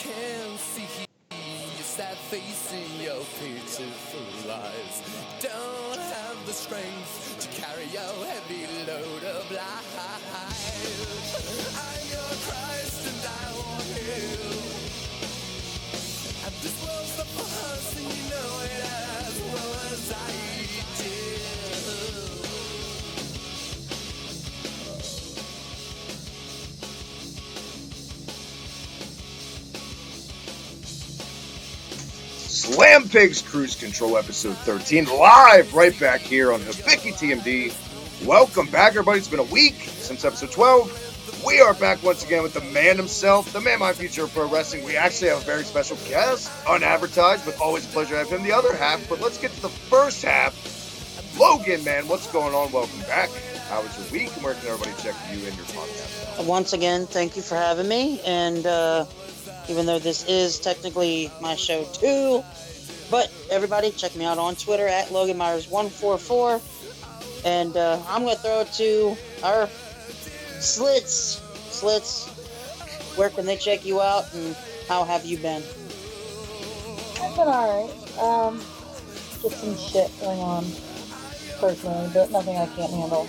can see your sad face in your pitiful eyes. Don't have the strength to carry your heavy load of lies. I'm your Christ and I want you. And this world's not for us, and you know it as well as I do. Slam Pigs Cruise Control episode 13, live right back here on Habiki TMD. Welcome back, everybody. It's been a week since episode 12. We are back once again with the man himself, the man behind future of pro wrestling. We actually have a very special guest, unadvertised, but always a pleasure to have him. The other half, but let's get to the first half. Logan, man, what's going on? Welcome back. How was your week, and where can everybody check you and your podcast out? Once again, thank you for having me, and even though this is technically my show too, but everybody check me out on Twitter at Logan Myers144, and I'm going to throw it to our Slits. Slits, where can they check you out, and how have you been? I've been alright. Just some shit going on personally, but nothing I can't handle.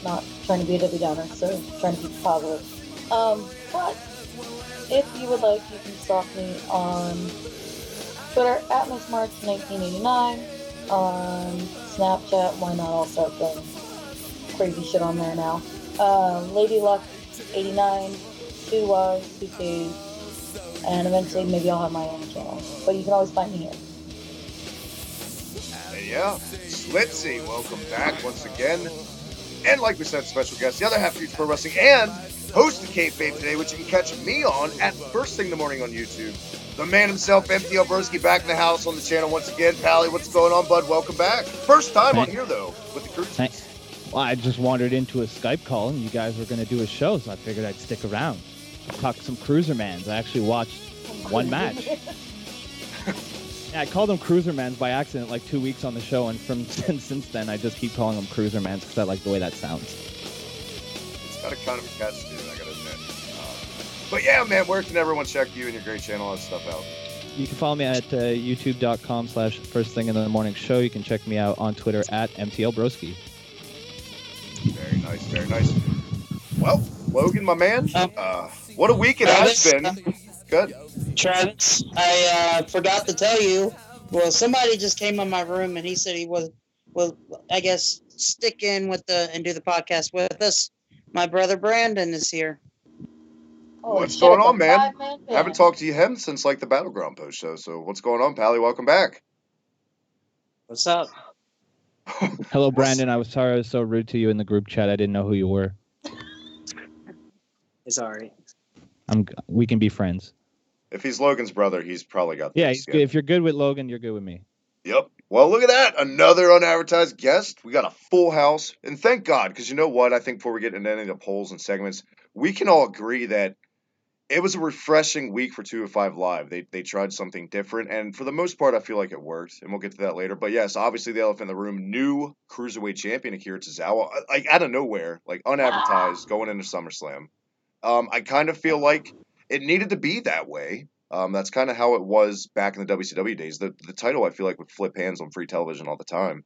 Not trying to be a Debbie Downer, so trying to keep it positive. But if you would like, you can stalk me on Twitter at MissMarch1989, on Snapchat. Why not? I'll start doing crazy shit on there now. LadyLuck89, 2 Y's, 2 K's, and eventually maybe I'll have my own channel. But you can always find me here. Yeah, Slitsy, welcome back once again. And like we said, special guest, the other half of Future Pro Wrestling, and host of Kayfabe Today, which you can catch me on at first thing in the morning on YouTube. The man himself, MTL BROSKI, back in the house on the channel once again. Pally, what's going on, bud? Welcome back. First time on here, though, with the Cruisers. Well, I just wandered into a Skype call, and you guys were going to do a show, so I figured I'd stick around. Talk some Cruisermans. I actually watched one match. Yeah, I called them Cruisermans by accident like 2 weeks on the show, and since then I just keep calling them Cruisermans because I like the way that sounds. It's got a kind of a catch to it, I gotta admit. But yeah, man, where can everyone check you and your great channel and stuff out? You can follow me at youtube.com/firstthinginthemorningshow. You can check me out on Twitter at MTLBroski. Very nice, very nice. Well, Logan, my man, what a week it has been. Good. Travis, I forgot to tell you. Well, somebody just came in my room and he said he will, I guess, stick in with and do the podcast with us. My brother Brandon is here. What's going on, man? Haven't talked to him since like the Battleground post show. So what's going on, Pally? Welcome back. What's up? Hello, Brandon. I was sorry I was so rude to you in the group chat. I didn't know who you were. It's all right. We can be friends. If he's Logan's brother, he's probably got. Yeah, he's good. If you're good with Logan, you're good with me. Yep. Well, look at that. Another unadvertised guest. We got a full house. And thank God, because you know what? I think before we get into any of the polls and segments, we can all agree that it was a refreshing week for 205 Live. They tried something different, and for the most part, I feel like it worked, and we'll get to that later. But yes, obviously the elephant in the room, new Cruiserweight champion Akira Tozawa, like out of nowhere, like unadvertised, going into SummerSlam. I kind of feel like it needed to be that way. That's kind of how it was back in the WCW days. The title, I feel like, would flip hands on free television all the time.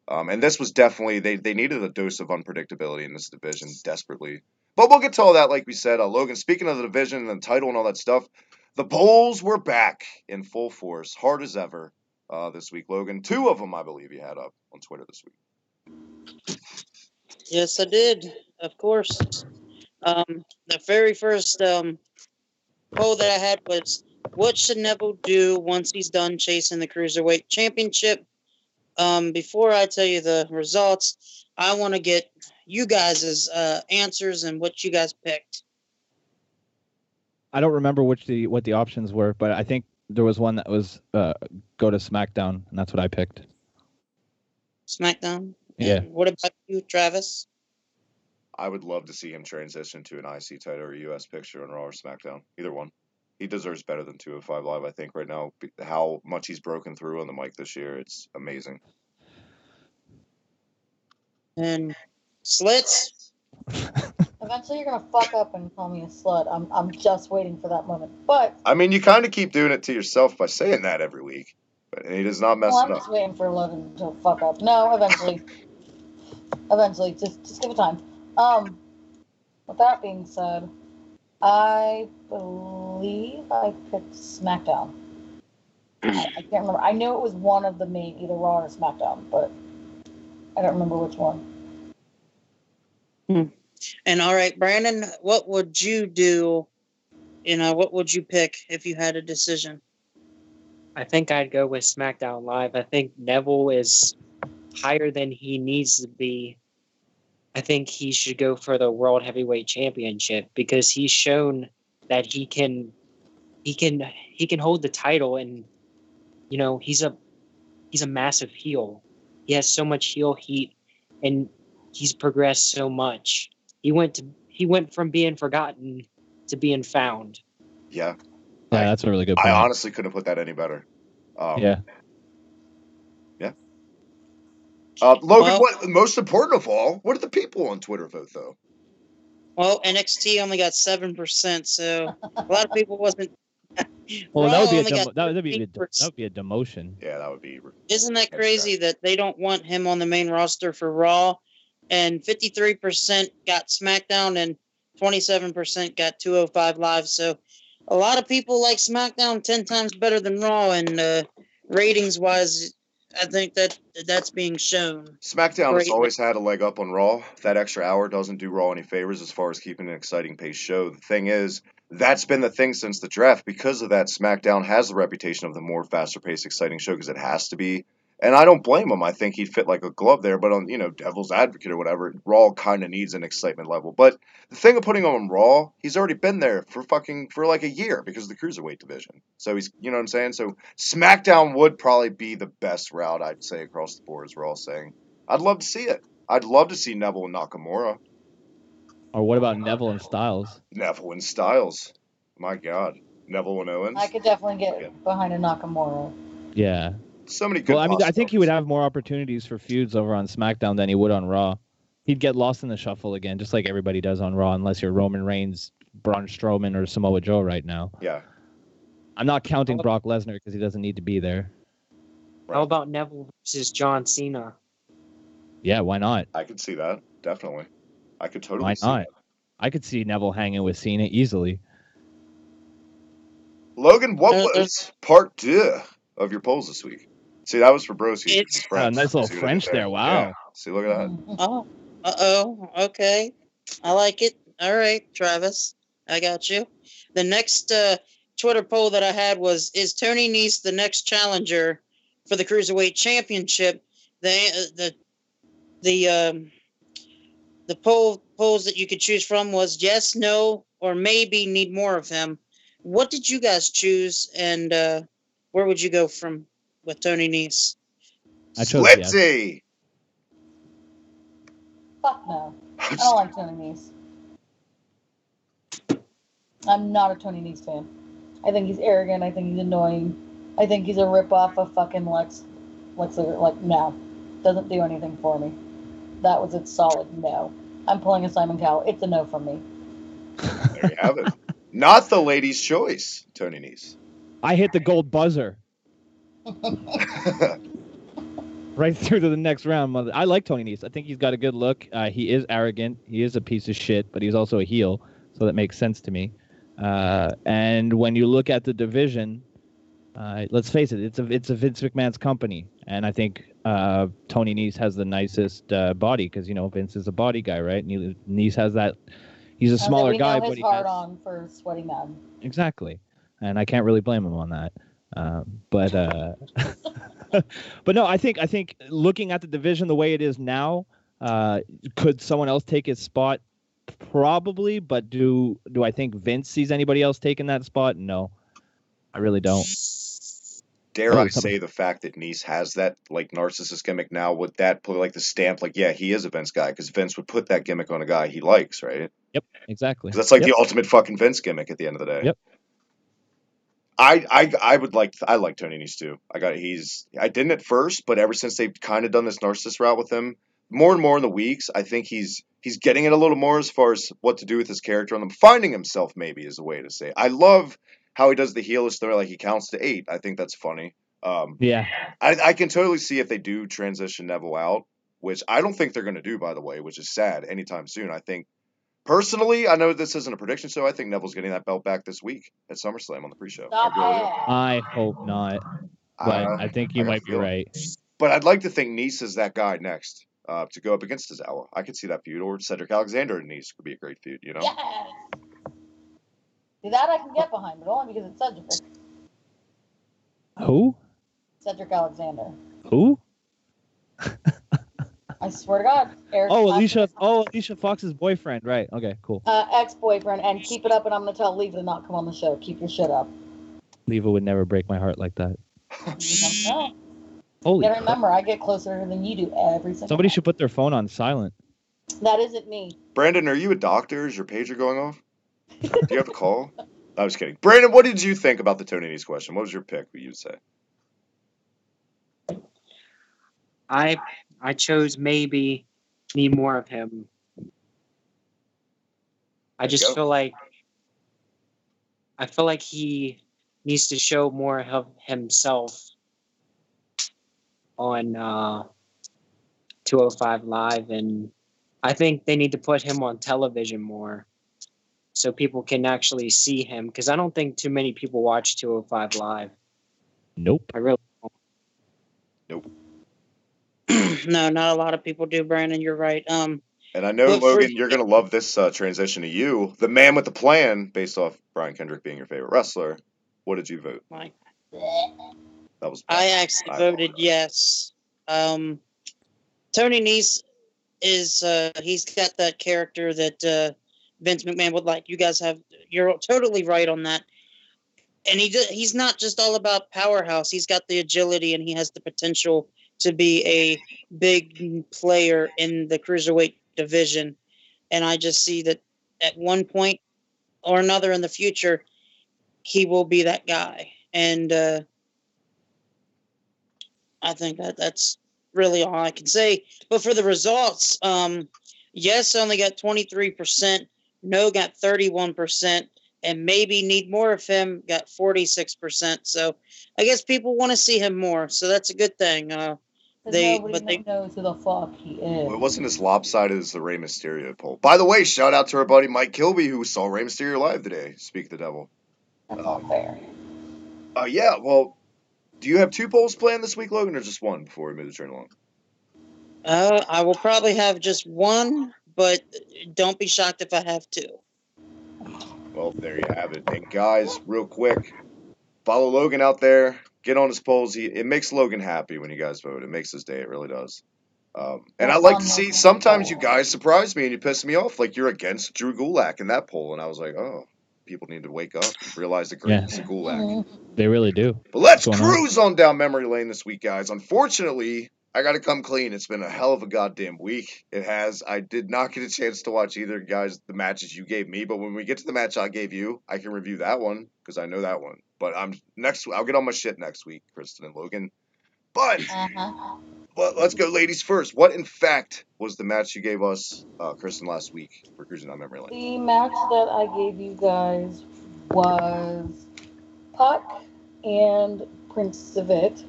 And this was definitely, they needed a dose of unpredictability in this division desperately. But we'll get to all that, like we said. Logan, speaking of the division and the title and all that stuff, the polls were back in full force, hard as ever this week, Logan. 2 of them, I believe, you had up on Twitter this week. Yes, I did. Of course. The very first poll that I had was, what should Neville do once he's done chasing the Cruiserweight Championship? Before I tell you the results, I want to get you guys' answers and what you guys picked. I don't remember what the options were, but I think there was one that was go to SmackDown, and that's what I picked. SmackDown? Yeah. And what about you, Travis? I would love to see him transition to an IC title or a US picture on Raw or SmackDown. Either one. He deserves better than 205 Live, I think, right now. How much he's broken through on the mic this year, it's amazing. And Slits? I Eventually, you're gonna fuck up and call me a slut. I'm just waiting for that moment. But I mean, you kind of keep doing it to yourself by saying that every week, but he does not mess well, it I'm up. just waiting for Logan to fuck up. No, eventually, just give it time. With that being said, I believe I picked SmackDown. I can't remember. I know it was one of the main, either Raw or SmackDown, but I don't remember which one. And all right, Brandon, what would you do? What would you pick if you had a decision? I think I'd go with SmackDown Live. I think Neville is higher than he needs to be. I think he should go for the World Heavyweight Championship because he's shown that he can hold the title, and he's a massive heel. He has so much heel heat, and he's progressed so much. He went from being forgotten to being found. Yeah. Yeah, that's a really good point. I honestly couldn't put that any better. Yeah. Logan, what most important of all, what did the people on Twitter vote though? Well, NXT only got 7%, so a lot of people wasn't. Well, that would be a 13%. that would be a demotion. Yeah, that would be. Isn't that crazy that they don't want him on the main roster for Raw? And 53% got SmackDown and 27% got 205 Live. So a lot of people like SmackDown 10 times better than Raw, and ratings-wise, I think that's being shown. SmackDown has always had a leg up on Raw. That extra hour doesn't do Raw any favors as far as keeping an exciting paced show. The thing is, that's been the thing since the draft. Because of that, SmackDown has the reputation of the more faster paced, exciting show because it has to be. And I don't blame him. I think he'd fit like a glove there. But on, Devil's Advocate or whatever, Raw kind of needs an excitement level. But the thing of putting him on Raw, he's already been there for like a year because of the Cruiserweight division. So he's, you know what I'm saying? So SmackDown would probably be the best route, I'd say, across the board, as we're all saying. I'd love to see it. I'd love to see Neville and Nakamura. Or what about Neville and Styles? Neville and Styles. My God. Neville and Owens. I could definitely get behind a Nakamura. Yeah. So many good. Well, I mean, I think he would have more opportunities for feuds over on SmackDown than he would on Raw. He'd get lost in the shuffle again, just like everybody does on Raw, unless you're Roman Reigns, Braun Strowman, or Samoa Joe right now. Yeah. I'm not counting Brock Lesnar because he doesn't need to be there. How about Neville versus John Cena? Yeah, why not? I could see that. Definitely. I could totally see that. I could see Neville hanging with Cena easily. Logan, what was part 2 of your polls this week? See, that was for BROSKI. It's a nice little French there. Wow. Yeah. See, look at that. Oh, okay. I like it. All right, Travis. I got you. The next Twitter poll that I had was, is Tony Nese the next challenger for the Cruiserweight Championship? The polls that you could choose from was yes, no, or maybe need more of him. What did you guys choose, and where would you go from with Tony Nese? I chose Slipsy. Yes. Fuck no. I don't like Tony Nese. I'm not a Tony Nese fan. I think he's arrogant. I think he's annoying. I think he's a ripoff of fucking Lex Luger. Like, no. Doesn't do anything for me. That was a solid no. I'm pulling a Simon Cowell. It's a no from me. There you have it. Not the lady's choice, Tony Nese. I hit the gold buzzer. Right through to the next round, mother. I like Tony Nese. I think he's got a good look. He is arrogant. He is a piece of shit, but he's also a heel, so that makes sense to me. And when you look at the division, let's face it, it's a Vince McMahon's company, and I think Tony Nese has the nicest body because Vince is a body guy, right? And Nese has that. He's a smaller guy, but he has on for Sweaty Man. Exactly, and I can't really blame him on that. But no, I think looking at the division the way it is now, could someone else take his spot? Probably, but do I think Vince sees anybody else taking that spot? No, I really don't. Dare I say the fact that Nese has that like narcissist gimmick now, would that put like the stamp like, yeah, he is a Vince guy, because Vince would put that gimmick on a guy he likes, right? Yep, exactly. That's like the ultimate fucking Vince gimmick at the end of the day. Yep. I like Tony Nese too. I didn't at first, but ever since they've kind of done this narcissist route with him, more and more in the weeks, I think he's he's getting it a little more as far as what to do with his character and finding himself, maybe, is a way to say it. I love how he does the heelish throw, like he counts to 8. I think that's funny. Yeah. I can totally see if they do transition Neville out, which I don't think they're going to do, by the way, which is sad, anytime soon. I think, personally, I know this isn't a prediction, so I think Neville's getting that belt back this week at SummerSlam on the pre-show. Stop I really do. it. I hope not, but I think you got might a be feeling. right. But I'd like to think Nice is that guy next to go up against Tozawa. I could see that feud, or Cedric Alexander and Nice could be a great feud, you know? Yes. See, that I can get behind, but only because it's Cedric. Who? Cedric Alexander. Who? I swear to God. Eric Alicia Fox's boyfriend. Right. Okay, cool. Ex-boyfriend, and keep it up, and I'm going to tell Leva to not come on the show. Keep your shit up. Leva would never break my heart like that. No. Holy You gotta crap. remember, I get closer than you do every single Somebody time. should put their phone on silent. That isn't me. Brandon, are you a doctor? Is your pager going off? Do you have a call? I was kidding. Brandon, what did you think about the Tony Nese question? What was your pick, what you'd say? I chose maybe need more of him. I just feel like he needs to show more of himself on 205 Live, and I think they need to put him on television more so people can actually see him, because I don't think too many people watch 205 Live. Nope. I really don't. Nope. No, not a lot of people do, Brandon. You're right. And I know, But for- Logan, you're going to love this transition to you. The man with the plan, based off Brian Kendrick being your favorite wrestler. What did you vote? Mike. That was I actually voted yes. Tony Nese is he's got that character that Vince McMahon would like. You're totally right on that. And he's not just all about powerhouse. He's got the agility, and he has the potential to be a big player in the Cruiserweight division. And I just see that at one point or another in the future, he will be that guy. And I think that's really all I can say. But for the results, yes, only got 23%. No got 31%. And maybe need more of him got 46%. So I guess people want to see him more. So that's a good thing. Nobody knows who the fuck he is. Well, it wasn't as lopsided as the Rey Mysterio poll. By the way, shout out to our buddy Mike Kilby, who saw Rey Mysterio live today. Speak the devil. That's not fair. Yeah, well, do you have 2 polls planned this week, Logan, or just 1 before we move the train along? I will probably have just 1, but don't be shocked if I have 2. Well, there you have it. And guys, real quick, follow Logan out there. Get on his polls. It makes Logan happy when you guys vote. It makes his day. It really does. And I like to see, sometimes you guys surprise me and you piss me off. Like you're against Drew Gulak in that poll. And I was like, oh, people need to wake up and realize the greatness of Gulak. They really do. But let's cruise on down memory lane this week, guys. Unfortunately, I got to come clean. It's been a hell of a goddamn week. It has. I did not get a chance to watch either, guys, the matches you gave me. But when we get to the match I gave you, I can review that one because I know that one. But I'll get on my shit next week, Kristen and Logan. But let's go, ladies first. What, in fact, was the match you gave us, Kristen, last week for Cruising on Memory Lane? The match that I gave you guys was Puck and Prince Savit,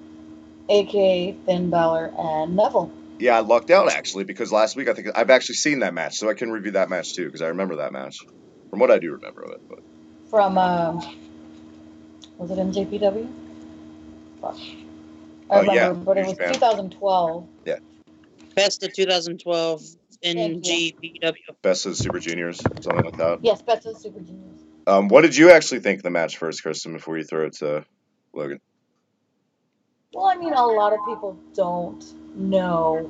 a.k.a. Finn Balor and Neville. Yeah, I lucked out, actually, because last week I think I've actually seen that match, so I can review that match, too, because I remember that match. From what I do remember of it. But. From, was it NJPW? Fuck. I remember, but it was 2012. Yeah. Best of 2012 in GPW. Best of Super Juniors, something like that. Yes, Best of Super Juniors. What did you actually think of the match first, Kristen, before you throw it to Logan? Well, I mean, a lot of people don't know,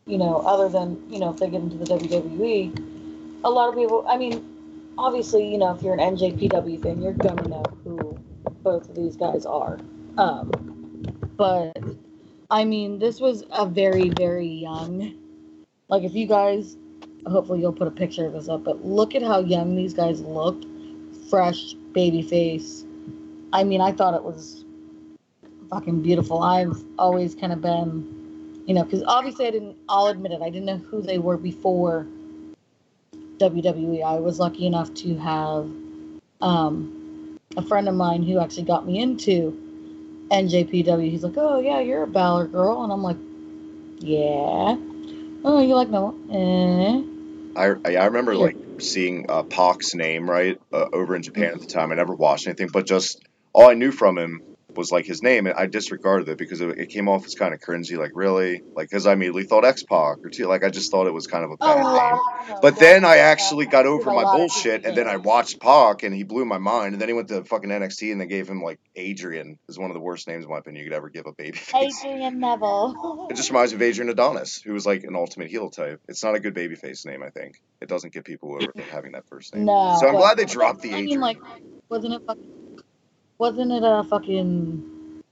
other than, if they get into the WWE, a lot of people, I mean, obviously, if you're an NJPW fan, you're going to know who both of these guys are. But, I mean, this was a very, very young, like, if you guys, hopefully you'll put a picture of this up, but look at how young these guys looked. Fresh, baby face. I mean, I thought it was fucking beautiful. I've always kind of been, because obviously I'll admit it, I didn't know who they were before WWE. I was lucky enough to have a friend of mine who actually got me into NJPW. He's like, "Oh yeah, you're a Balor girl," and I'm like, "Yeah." Oh, you like Noah? I remember like seeing Pac's name right over in Japan at the time. I never watched anything, but just all I knew from him was like his name, and I disregarded it because it came off as kind of cringy. Like really, like because I immediately thought X Pac or two. Like I just thought it was kind of a bad name. But then I actually got over my bullshit, and then I watched Pac, and he blew my mind. And then he went to fucking NXT, and they gave him like Adrian, is one of the worst names in my opinion you could ever give a babyface. Adrian Neville. It just reminds me of Adrian Adonis, who was like an ultimate heel type. It's not a good babyface name, I think. It doesn't get people over for having that first name. No. So I'm glad they dropped the Adrian. I mean, like, wasn't it a fucking?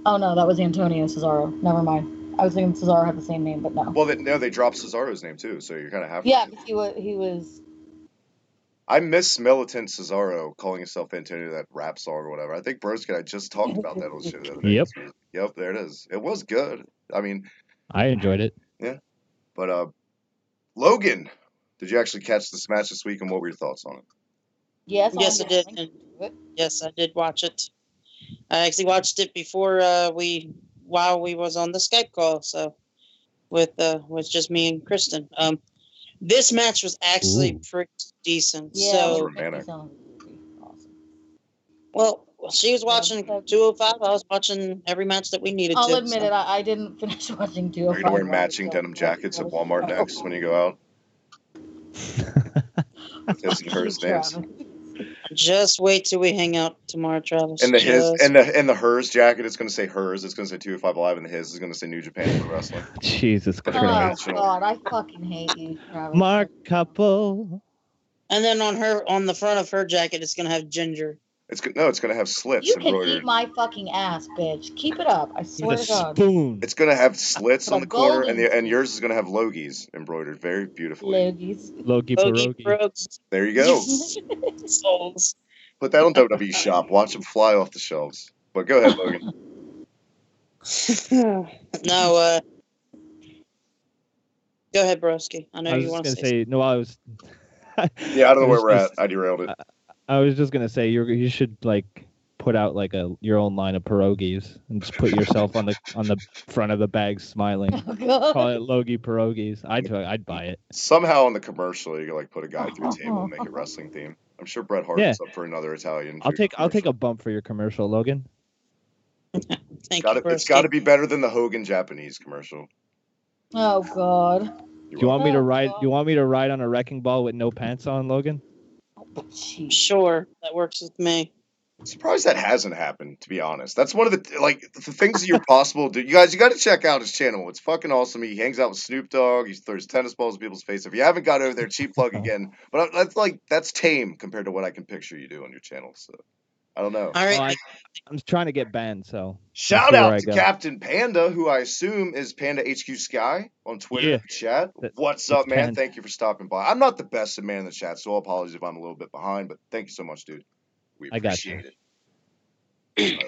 Oh no, that was Antonio Cesaro. Never mind. I was thinking Cesaro had the same name, but no. Well, they dropped Cesaro's name too, so you're kind of halfway. Yeah, because he was. I miss Militant Cesaro calling himself Antonio, that rap song or whatever. I think Broski and I just talked about that on the show the other day. Yep, there it is. It was good. I mean, I enjoyed it. Yeah, but Logan, did you actually catch this match this week, and what were your thoughts on it? Yes, I did. And yes, I did watch it. I actually watched it before while we was on the Skype call, so with just me and Kristen. This match was actually pretty decent. Yeah, so romantic. Awesome. Well, she was watching 205. I was watching every match that we needed to. I'll admit it. I didn't finish watching 205. Are you gonna wear matching denim jackets at Walmart next when you go out? With his and hers names. Just wait till we hang out tomorrow, Travis. And the hers jacket is going to say hers. It's going to say 205 Live, and the his is going to say New Japan Pro Wrestling. Jesus Christ! Oh God, I fucking hate you, Travis. Mark Couple. And then on the front of her jacket, it's going to have ginger. It's going to have slits. You can eat my fucking ass, bitch. Keep it up. I swear to God. Spoon. It's going to have slits on the corner, and yours is going to have Logies embroidered very beautifully. Logie pierogi. There you go. Souls. Put that on WWE Shop. Watch them fly off the shelves. But go ahead, Logan. No, go ahead, Broski. I know you want to say. No, I was. Yeah, I don't know where we're at. I derailed it. I was just gonna say you should like put out like your own line of pierogies and just put yourself on the front of the bag smiling. Oh, call it Logie pierogies. I'd buy it. Somehow in the commercial you can like put a guy through a table and make it wrestling theme. I'm sure Bret Hart is up for another Italian. I'll take a bump for your commercial, Logan. It's got to be better than the Hogan Japanese commercial. Oh God. Do you want me to ride? Do you want me to ride on a wrecking ball with no pants on, Logan? Sure, that works with me. I'm surprised that hasn't happened, to be honest. That's one of the things that you're possible to do. You guys, you got to check out his channel. It's fucking awesome. He hangs out with Snoop Dogg. He throws tennis balls in people's face. If you haven't got over there, cheap plug again. But that's tame compared to what I can picture you do on your channel. So I don't know. All right. Well, I'm trying to get banned, so shout out to Captain Panda, who I assume is Panda HQ Sky on Twitter chat. What's up, man? Thank you for stopping by. I'm not the best at man in the chat, so apologies if I'm a little bit behind, but thank you so much, dude. We appreciate it.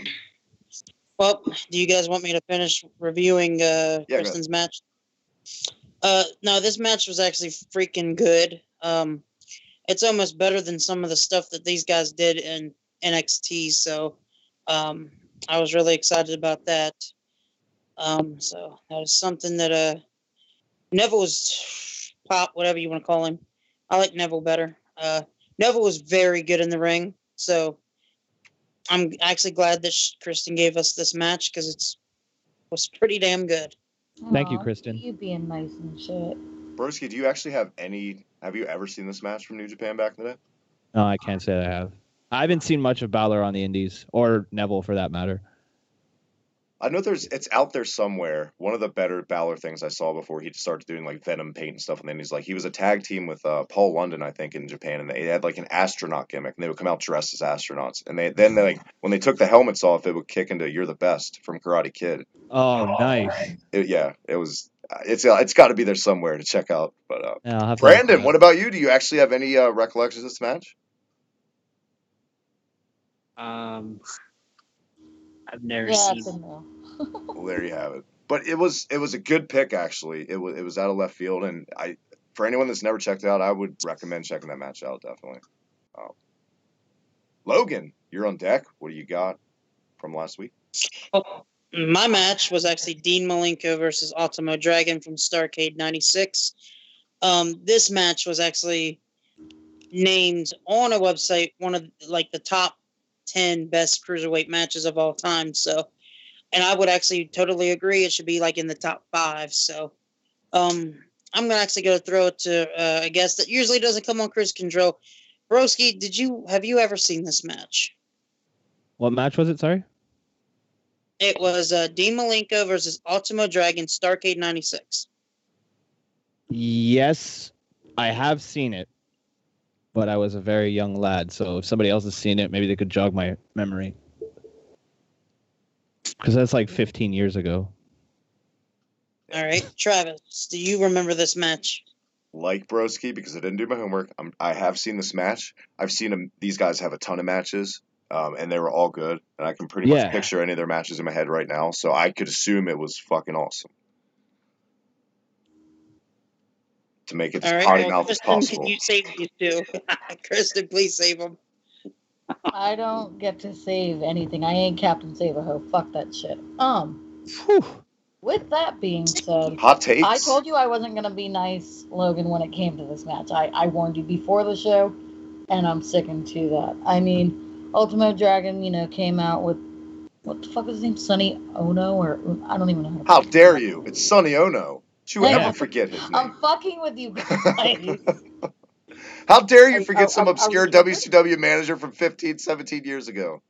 Well, do you guys want me to finish reviewing Kristen's match? No, this match was actually freaking good. It's almost better than some of the stuff that these guys did in NXT, so I was really excited about that. So that was something that Neville was Pop, whatever you want to call him. I like Neville better. Neville was very good in the ring, so I'm actually glad that Kristen gave us this match because it was pretty damn good. Thank you, Kristen. You being nice and shit. Broski, do you actually have you ever seen this match from New Japan back in the day? No, I can't say that I have. I haven't seen much of Balor on the Indies, or Neville for that matter. I know it's out there somewhere. One of the better Balor things I saw before he started doing like Venom paint and stuff, and then he was a tag team with Paul London, I think, in Japan, and they had like an astronaut gimmick, and they would come out dressed as astronauts, and then when they took the helmets off, it would kick into "You're the Best" from Karate Kid. Oh, nice. It was. It's got to be there somewhere to check out. But Brandon, what about you? Do you actually have any recollections of this match? I've never seen it. Well, there you have it. But it was a good pick, actually. It was out of left field, and for anyone that's never checked it out, I would recommend checking that match out, definitely. Logan, you're on deck. What do you got from last week? Oh, my match was actually Dean Malenko versus Ultimo Dragon from Starrcade 96. This match was actually named on a website one of like the top 10 best cruiserweight matches of all time. So, and I would actually totally agree it should be like in the top 5. So, I'm gonna actually go throw it to a guest that usually doesn't come on Cruise Control. Broski, have you ever seen this match? What match was it? Sorry. It was Dean Malenko versus Ultimo Dragon, Starrcade 96. Yes, I have seen it, but I was a very young lad. So if somebody else has seen it, maybe they could jog my memory. Because that's like 15 years ago. All right, Travis, do you remember this match? Like Broski, because I didn't do my homework, I have seen this match. I've seen them. These guys have a ton of matches, and they were all good. And I can pretty much picture any of their matches in my head right now. So I could assume it was fucking awesome. To make it as potty mouth as possible. Can you save these two? Kristen, please save them. I don't get to save anything. I ain't Captain Save-A-Ho. Fuck that shit. With that being said, hot takes. I told you I wasn't going to be nice, Logan, when it came to this match. I warned you before the show, and I'm sticking to that. I mean, Ultimo Dragon, came out with, what the fuck is his name? Sonny Ono? Or I don't even know. How dare you? It's Sonny Ono. You would never forget his name. I'm fucking with you guys. How dare you forget some obscure WCW manager from 15, 17 years ago?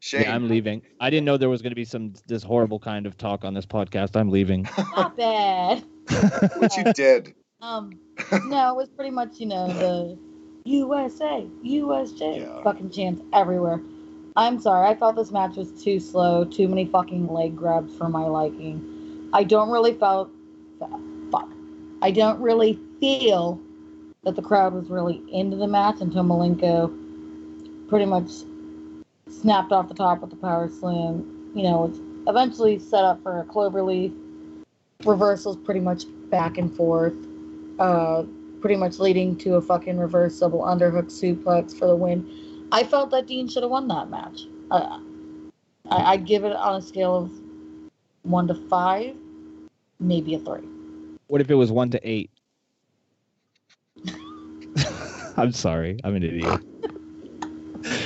Shame. Yeah, I'm leaving. I didn't know there was going to be this horrible kind of talk on this podcast. I'm leaving. Not bad. But you did. No, it was pretty much, the USA, USJ fucking chants everywhere. I'm sorry. I thought this match was too slow. Too many fucking leg grabs for my liking. I don't really feel that the crowd was really into the match until Malenko pretty much snapped off the top with the power slam. It's eventually set up for a cloverleaf. Reversals pretty much back and forth. Pretty much leading to a fucking reverse double underhook suplex for the win. I felt that Dean should have won that match. I'd give it on a scale of 1 to 5, maybe a 3. What if it was 1 to 8? I'm sorry. I'm an idiot.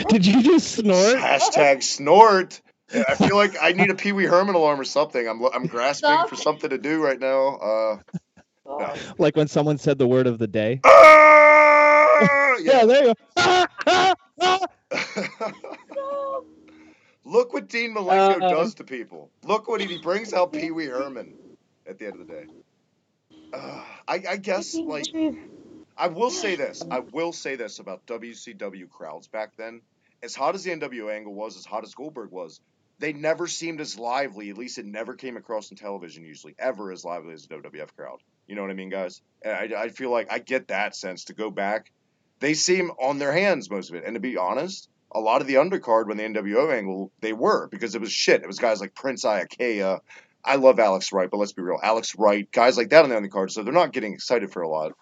Did you just snort? Hashtag snort. Yeah, I feel like I need a Pee Wee Herman alarm or something. I'm grasping for something to do right now. No. Like when someone said the word of the day. Yeah, there you go. Look what Dean Malenko does to people. Look what he brings out Pee Wee Herman at the end of the day. I guess, like, I will say this about WCW crowds back then. As hot as the NWO angle was, as hot as Goldberg was, they never seemed as lively. At least it never came across on television usually, ever as lively as the WWF crowd. You know what I mean, guys? And I feel like I get that sense to go back. They seem on their hands, most of it. And to be honest, a lot of the undercard when the NWO angle, they were, because it was shit. It was guys like Prince Iakea. I love Alex Wright, but let's be real. Alex Wright, guys like that on the undercard, so they're not getting excited for a lot.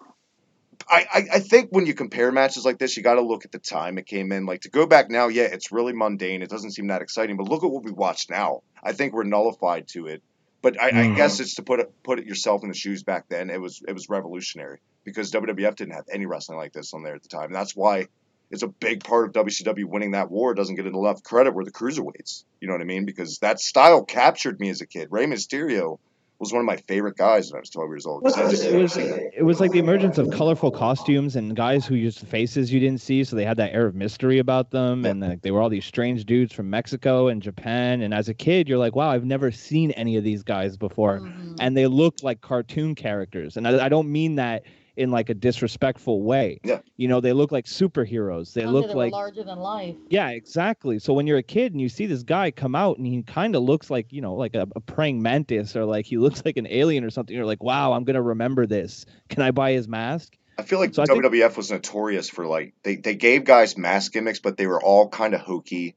I think when you compare matches like this, you got to look at the time it came in. Like, to go back now, yeah, it's really mundane. It doesn't seem that exciting. But look at what we watch now. I think we're nullified to it. But I guess it's to put it yourself in the shoes back then. It was revolutionary because WWF didn't have any wrestling like this on there at the time. And that's why it's a big part of WCW winning that war. It doesn't get enough credit were the Cruiserweights. You know what I mean? Because that style captured me as a kid. Rey Mysterio was one of my favorite guys when I was 12 years old. It was like the emergence of colorful costumes and guys who used faces you didn't see, so they had that air of mystery about them, and they were all these strange dudes from Mexico and Japan. And as a kid, you're like, wow, I've never seen any of these guys before, and they look like cartoon characters. And I don't mean that in like a disrespectful way. Yeah. They look like superheroes. They look like larger than life. Yeah, exactly. So when you're a kid and you see this guy come out and he kind of looks like, like a praying mantis, or like he looks like an alien or something, you're like, wow, I'm going to remember this. Can I buy his mask? I feel like WWF was notorious for, like, they gave guys mask gimmicks, but they were all kind of hokey.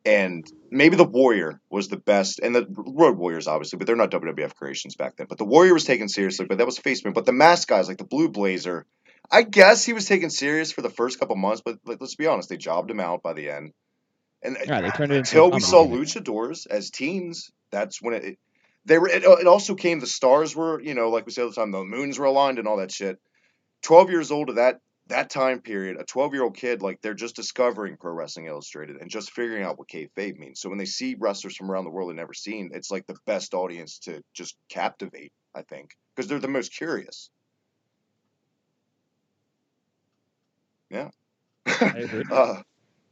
And maybe the Warrior was the best, and the Road Warriors, obviously, but they're not WWF creations back then. But the Warrior was taken seriously, but that was face paint. But the mask guys, like the Blue Blazer, I guess he was taken serious for the first couple months, but like, let's be honest, they jobbed him out by the end. And Yeah, they turned it into a until we saw comedy. luchadors as teams, that's when it also came. The stars were, like we said all the time, the moons were aligned and all that shit. 12 years old of that time period, a 12-year-old kid, like they're just discovering Pro Wrestling Illustrated and just figuring out what kayfabe means. So when they see wrestlers from around the world they've never seen, it's like the best audience to just captivate, I think, because they're the most curious. Yeah. I agree.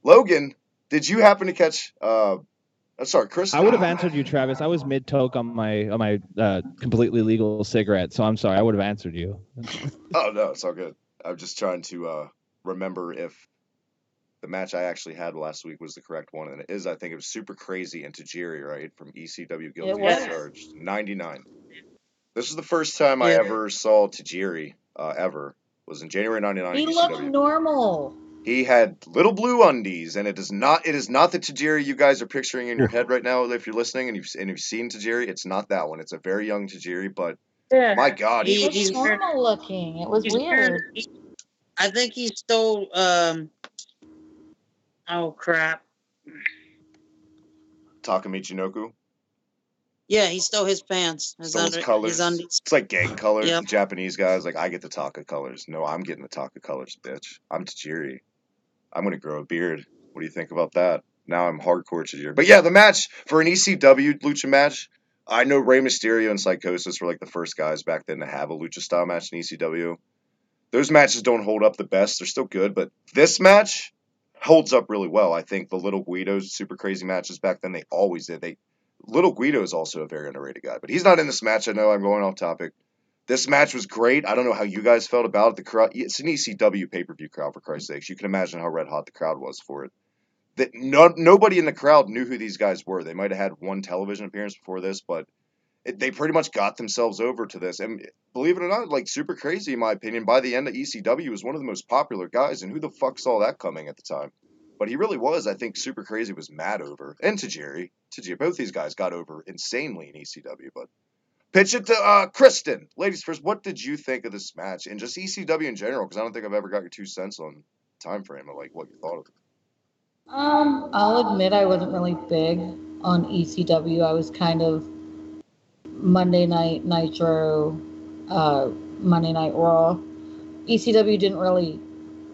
Logan, did you happen to catch? Sorry, Chris. I would have answered you, Travis. I was mid-toke on my completely legal cigarette, so I'm sorry. I would have answered you. Oh no, it's all good. I'm just trying to remember if the match I actually had last week was the correct one, and it is. I think it was Super Crazy and Tajiri, right, from ECW Guilty as Charged, 99. This is the first time I ever saw Tajiri ever. Was in January 99. He ECW. looked normal. He had little blue undies, and it is not the Tajiri you guys are picturing in your head right now. If you're listening and you've seen Tajiri, it's not that one. It's a very young Tajiri, but my God, He's normal looking. It was weird. I think he stole. Oh crap! Takamichinoku. Yeah, he stole his pants. His colors. His undies. It's like gang colors. Yep. The Japanese guys, like, I get the Taka colors. No, I'm getting the Taka colors, bitch. I'm Tajiri. I'm going to grow a beard. What do you think about that? Now I'm hardcore Tajiri. But yeah, the match for an ECW lucha match, I know Rey Mysterio and Psychosis were like the first guys back then to have a lucha style match in ECW. Those matches don't hold up the best. They're still good, but this match holds up really well. I think the Little Guido's Super Crazy matches back then, they always did. Little Guido is also a very underrated guy, but he's not in this match. I know I'm going off topic. This match was great. I don't know how you guys felt about it. The crowd, it's an ECW pay-per-view crowd, for Christ's sakes. You can imagine how red hot the crowd was for it. That nobody in the crowd knew who these guys were. They might have had one television appearance before this, but they pretty much got themselves over to this. And believe it or not, like, Super Crazy, in my opinion, by the end of ECW was one of the most popular guys, and who the fuck saw that coming at the time? But he really was. I think Super Crazy was mad over. And Tajiri. Both these guys got over insanely in ECW. But pitch it to Kristen. Ladies first, what did you think of this match? And just ECW in general, because I don't think I've ever got your 2 cents on time frame of like what you thought of it. I'll admit I wasn't really big on ECW. I was kind of Monday Night Nitro, Monday Night Raw. ECW didn't really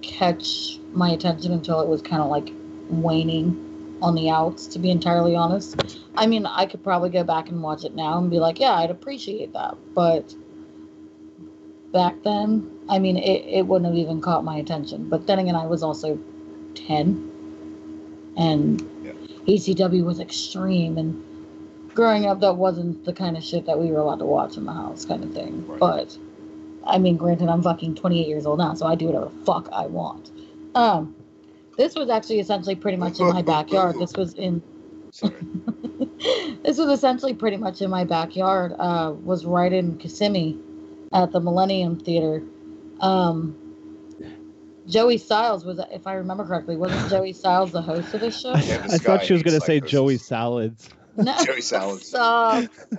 catch my attention until it was kind of like waning on the outs, to be entirely honest. I mean, I could probably go back and watch it now and be like, yeah, I'd appreciate that. But back then, I mean, it wouldn't have even caught my attention. But then again, I was also 10. And ECW was extreme. And growing up, that wasn't the kind of shit that we were allowed to watch in the house, kind of thing. Right. But I mean, granted, I'm fucking 28 years old now, so I do whatever the fuck I want. This was actually essentially pretty much in my backyard. This was in... Sorry. This was essentially pretty much in my backyard. Was right in Kissimmee at the Millennium Theater. Joey Styles was, if I remember correctly, wasn't Joey Styles the host of this show? I thought she was going to say Joey Salads. No. Joey Salads.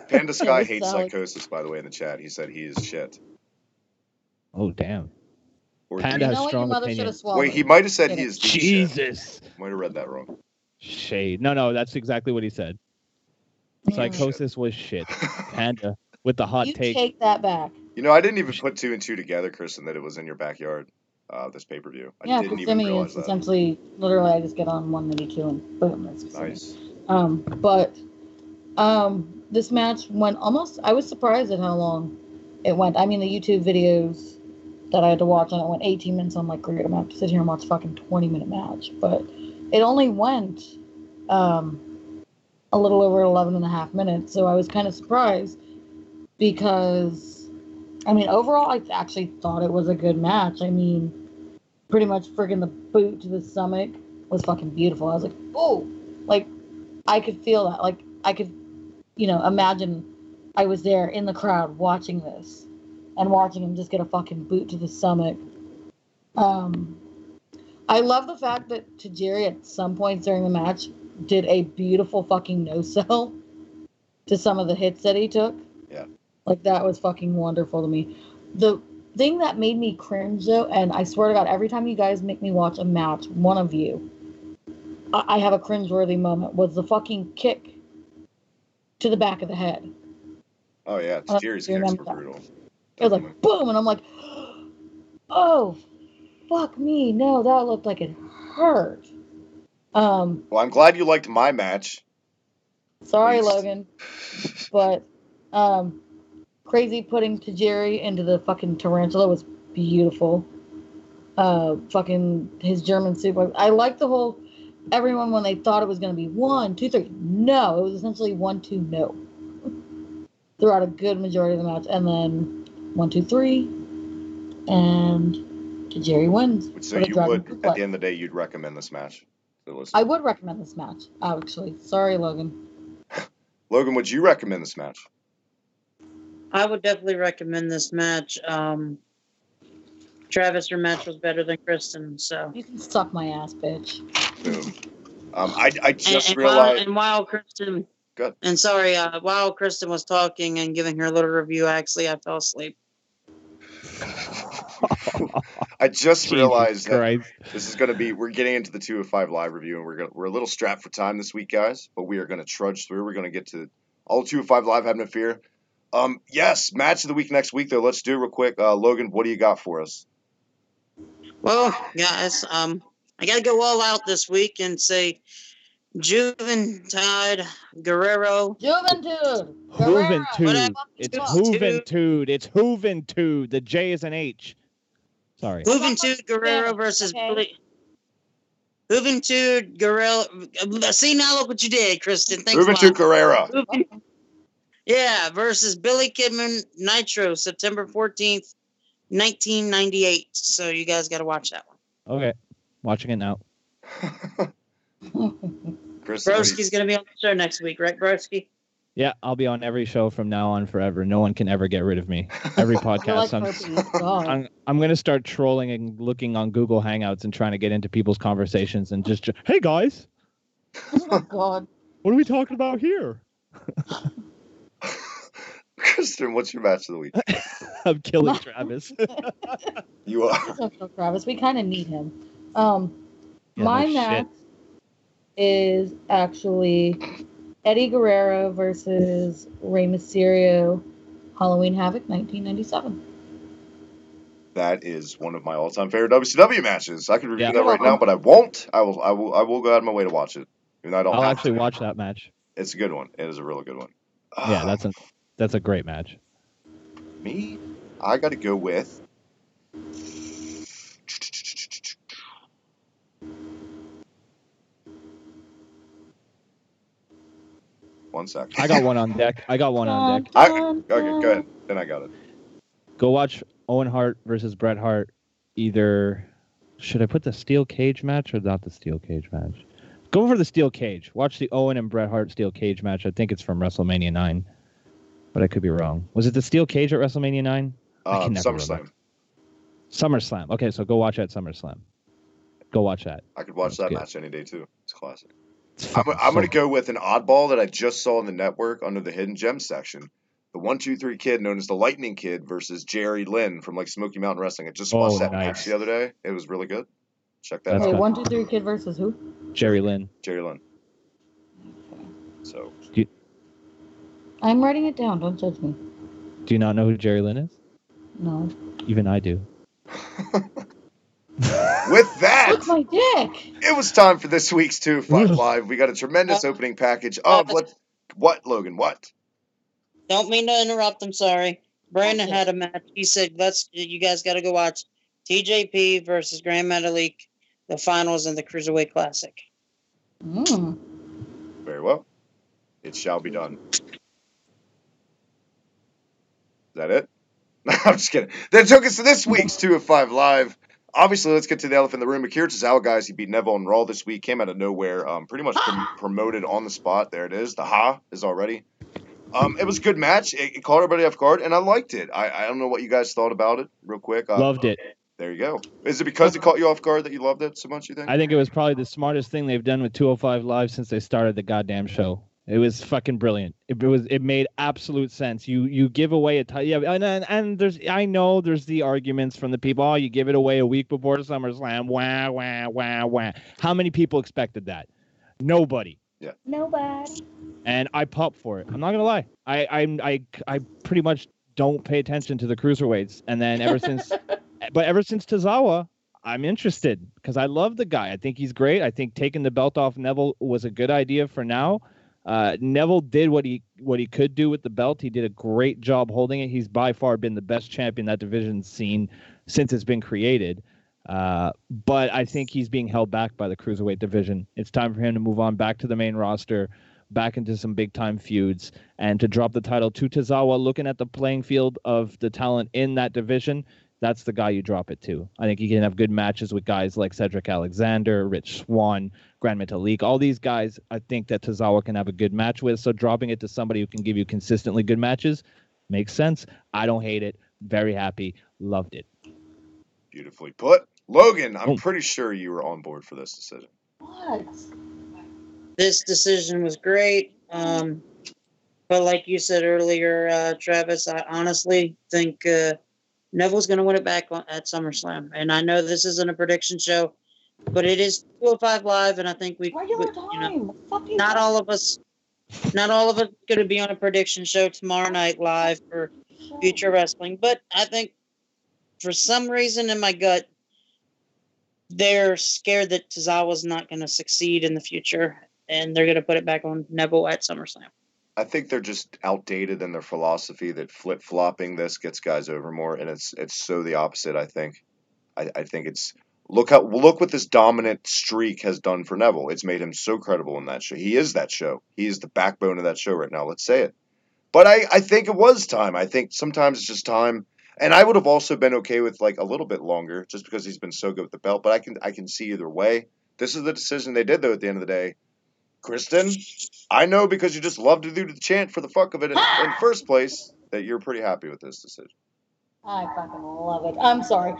Panda Sky hates Psychosis, by the way, in the chat. He said he is shit. Oh, damn. Or Panda has strong opinion. Wait, he might have said he is the Jesus. Shit. Might have read that wrong. Shade. No, that's exactly what he said. Psychosis was shit. Panda with the hot take. Take that back. You know, I didn't even put 2 and 2 together, Kristen, that it was in your backyard. This pay-per-view. I didn't even realize that. Essentially, literally, I just get on 192 and boom, that's nice. But this match went almost. I was surprised at how long it went. I mean, the YouTube videos that I had to watch on it went 18 minutes. I'm like, great, I'm gonna have to sit here and watch a fucking 20-minute match. But it only went a little over 11 and a half minutes. So I was kind of surprised because, I mean, overall, I actually thought it was a good match. I mean, pretty much friggin' the boot to the stomach was fucking beautiful. I was like, oh, like, I could feel that. Like, I could, imagine I was there in the crowd watching this and watching him just get a fucking boot to the stomach. I love the fact that Tajiri at some points during the match did a beautiful fucking no-sell to some of the hits that he took. Yeah. Like, that was fucking wonderful to me. The thing that made me cringe, though, and I swear to God, every time you guys make me watch a match, one of you, I have a cringeworthy moment, was the fucking kick to the back of the head. Oh, yeah. Tajiri's kicks were brutal. It was like, boom, and I'm like, oh, fuck me. No, that looked like it hurt. Well, I'm glad you liked my match. Sorry, Logan. But Crazy putting Tajiri into the fucking tarantula was beautiful. Fucking his German suplex. I like the whole everyone when they thought it was going to be 1, 2, 3. No, it was essentially 1, 2, no. Throughout a good majority of the match. And then 1, 2, 3. And Tajiri wins. So you would, at the end of the day, you'd recommend this match? I would recommend this match, actually. Sorry, Logan. Logan, would you recommend this match? I would definitely recommend this match. Travis, your match was better than Kristen, so. You can suck my ass, bitch. Boom. I just realized. While Kristen. Good. And sorry, while Kristen was talking and giving her little review, actually, I fell asleep. I just realized that this is going to be, we're getting into the 2 of 5 live review, and we're a little strapped for time this week, guys, but we are going to trudge through. We're going to get to all 2 of 5 live, have no fear. Yes, match of the week next week, though. Let's do it real quick. Logan, what do you got for us? Well, guys, I got to go all out this week and say Juventud Guerrero. Juventud. It's Juventud. It's Juventud. The J is an H. Sorry. Juventud Guerrero versus Billy. Juventud Guerrero. See, now look what you did, Kristen. Thanks Juventud Guerrero. Yeah, versus Billy Kidman Nitro, September 14th, 1998. So you guys got to watch that one. Okay. Watching it now. Broski's going to be on the show next week, right, Broski? Yeah, I'll be on every show from now on forever. No one can ever get rid of me. Every podcast. I'm going to start trolling and looking on Google Hangouts and trying to get into people's conversations and just, hey, guys. Oh, my God. What are we talking about here? Kristen, what's your match of the week? I'm killing Travis. You are. Don't kill Travis. We kind of need him. My match is actually Eddie Guerrero versus Rey Mysterio, Halloween Havoc, 1997. That is one of my all-time favorite WCW matches. I could review that right now, but I won't. I will go out of my way to watch it. Even though I'll actually watch that match. It's a good one. It is a really good one. Yeah, that's a great match. Me? I got to go with. One sec. I got one on deck. Okay, go ahead. Then I got it. Go watch Owen Hart versus Bret Hart. Either, should I put the steel cage match or not the steel cage match? Go for the steel cage. Watch the Owen and Bret Hart steel cage match. I think it's from WrestleMania 9. But I could be wrong. Was it the steel cage at WrestleMania 9? SummerSlam. SummerSlam. Okay, so go watch that SummerSlam. Go watch that. I could watch that match any day, too. It's classic. I'm going to go with an oddball that I just saw on the network under the Hidden Gems section. The 1-2-3 Kid, known as the Lightning Kid, versus Jerry Lynn from like Smoky Mountain Wrestling. I just watched that match the other day. It was really good. Check that out. 1-2-3 Kid versus who? Jerry Lynn. Jerry Lynn. So. I'm writing it down. Don't judge me. Do you not know who Jerry Lynn is? No. Even I do. With that, suck my dick. It was time for this week's 2 of 5 Live. We got a tremendous opening package of what, Logan? What? Don't mean to interrupt. I'm sorry. Brandon had a match. He said, you guys got to go watch TJP versus Grand Metalik, the finals in the Cruiserweight Classic. Very well. It shall be done. Is that it? I'm just kidding. That took us to this week's 2 of 5 Live. Obviously, let's get to the elephant in the room. Akira Tozawa, guys, he beat Neville on Raw this week. Came out of nowhere. Pretty much promoted on the spot. There it is. The Ha is already. It was a good match. It caught everybody off guard, and I liked it. I don't know what you guys thought about it, real quick. Loved it. There you go. Is it because it caught you off guard that you loved it so much, you think? I think it was probably the smartest thing they've done with 205 Live since they started the goddamn show. It was fucking brilliant. It made absolute sense. You give away a title, yeah, and I know there's the arguments from the people. Oh, you give it away a week before SummerSlam. Wah wah wah wah. How many people expected that? Nobody. Yeah. Nobody. And I popped for it. I'm not gonna lie. I pretty much don't pay attention to the cruiserweights, and then ever since Tozawa, I'm interested because I love the guy. I think he's great. I think taking the belt off Neville was a good idea for now. Neville did what he could do with the belt. He did a great job holding it. He's by far been the best champion that division's seen since it's been created. But I think he's being held back by the cruiserweight division. It's time for him to move on back to the main roster, back into some big time feuds, and to drop the title to Tozawa. Looking at the playing field of the talent in that division, that's the guy you drop it to. I think he can have good matches with guys like Cedric Alexander, Rich Swann, Grand Metalik. All these guys, I think that Tozawa can have a good match with. So dropping it to somebody who can give you consistently good matches makes sense. I don't hate it. Very happy. Loved it. Beautifully put. Logan, I'm pretty sure you were on board for this decision. What? This decision was great. But like you said earlier, Travis, I honestly think Neville's going to win it back at SummerSlam. And I know this isn't a prediction show, but it is 205 Live, and I think Regular time. not all of us going to be on a prediction show tomorrow night live for Future Wrestling. But I think for some reason in my gut, they're scared that Tozawa's not going to succeed in the future, and they're going to put it back on Neville at SummerSlam. I think they're just outdated in their philosophy that flip-flopping this gets guys over more, and it's so the opposite, I think. I think it's look what this dominant streak has done for Neville. It's made him so credible in that show. He is that show. He is the backbone of that show right now. Let's say it. But I think it was time. I think sometimes it's just time. And I would have also been okay with like a little bit longer just because he's been so good with the belt. But I can see either way. This is the decision they did, though, at the end of the day. Kristen, I know because you just love to do the chant for the fuck of it in first place that you're pretty happy with this decision. I fucking love it. I'm sorry.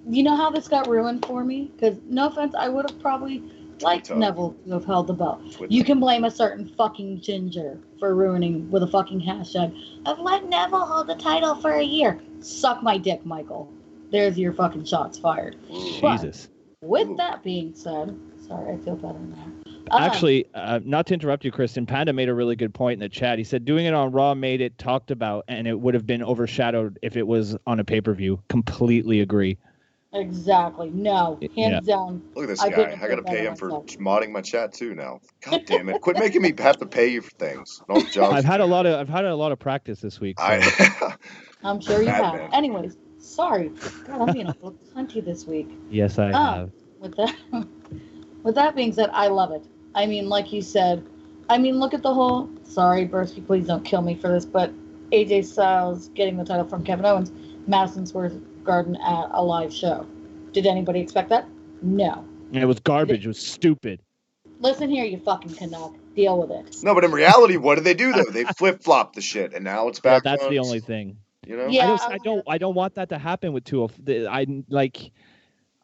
You know how this got ruined for me? Because, no offense, I would have probably liked Neville to have held the belt. You can blame a certain fucking ginger for ruining with a fucking hashtag. I've let Neville hold the title for a year. Suck my dick, Michael. There's your fucking shots fired. Jesus. But with that being said, sorry, I feel better now. Actually, not to interrupt you, Kristen, Panda made a really good point in the chat. He said doing it on Raw made it talked about, and it would have been overshadowed if it was on a pay-per-view. Completely agree. Exactly. No, hands down. Look at this guy. I got to pay him for modding my chat too now. God damn it! Quit making me have to pay you for things. I've had a lot of practice this week. So. I'm sure you have. Man. Anyways, sorry. God, I'm being a little cunty this week. Yes, I have. With that being said, I love it. I mean, like you said, look at the whole. Sorry, BROSKI, please don't kill me for this, but AJ Styles getting the title from Kevin Owens, Madison Square Garden at a live show. Did anybody expect that? No. It was garbage. It was stupid. Listen here, you fucking Canuck. Deal with it. No, but in reality, what did they do though? They flip-flopped the shit, and now it's back. Well, that's the only thing. You know? Yeah, I don't want that to happen with 205.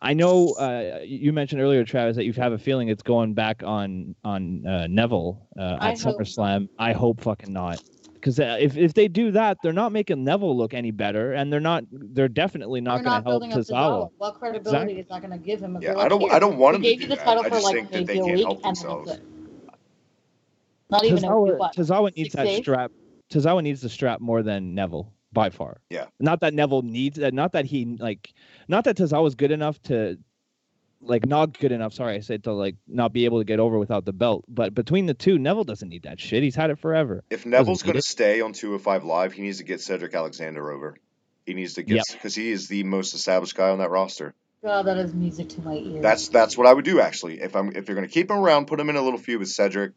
I know you mentioned earlier, Travis, that you have a feeling it's going back on Neville at SummerSlam. I hope fucking not. Because if they do that, they're not making Neville look any better, and they're definitely not going to help Tozawa. What credibility is that going to give him? Yeah, I don't want him to do that. I just think that they can't help themselves. Not even Tozawa needs that strap. Tozawa needs the strap more than Neville by far. Yeah. Not that Neville needs that. Not that Tozawa's good enough to. Not good enough, sorry, I said, to not be able to get over without the belt. But between the two, Neville doesn't need that shit. He's had it forever. If Neville's going to stay on 205 Live, he needs to get Cedric Alexander over. He needs to get, because he is the most established guy on that roster. God, that is music to my ears. That's what I would do, actually. If you're going to keep him around, put him in a little feud with Cedric,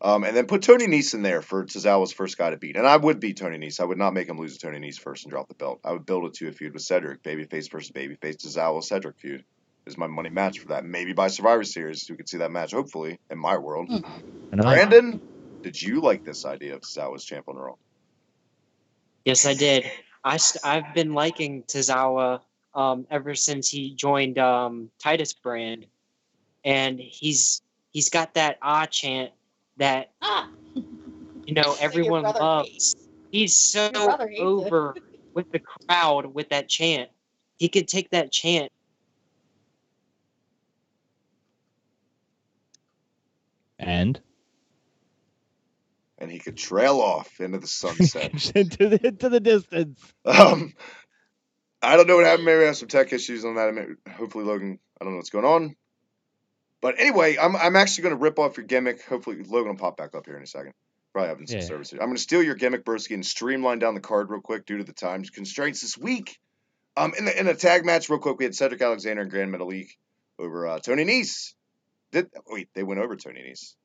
and then put Tony Nese in there for Tozawa's first guy to beat. And I would beat Tony Nese. I would not make him lose to Tony Nese first and drop the belt. I would build it to a feud with Cedric, babyface versus babyface, Tozawa-Cedric feud. Is my money match for that. Maybe by Survivor Series, we could see that match, hopefully, in my world. Brandon, did you like this idea of Tozawa's champ on Raw? Yes, I did. I've been liking Tozawa ever since he joined Titus Brand, and he's got that chant that everyone brother loves. hates. He's so Your brother hates over with the crowd with that chant. He could take that chant. And he could trail off into the sunset. into the distance. I don't know what happened. Maybe I have some tech issues on that. Hopefully, Logan, I don't know what's going on. But anyway, I'm actually going to rip off your gimmick. Hopefully, Logan will pop back up here in a second. Probably having some service here. I'm going to steal your gimmick, BROSKI, and streamline down the card real quick due to the time constraints this week. In a tag match, real quick, we had Cedric Alexander and Grand Metalik over Tony Nese. They went over Tony Nese,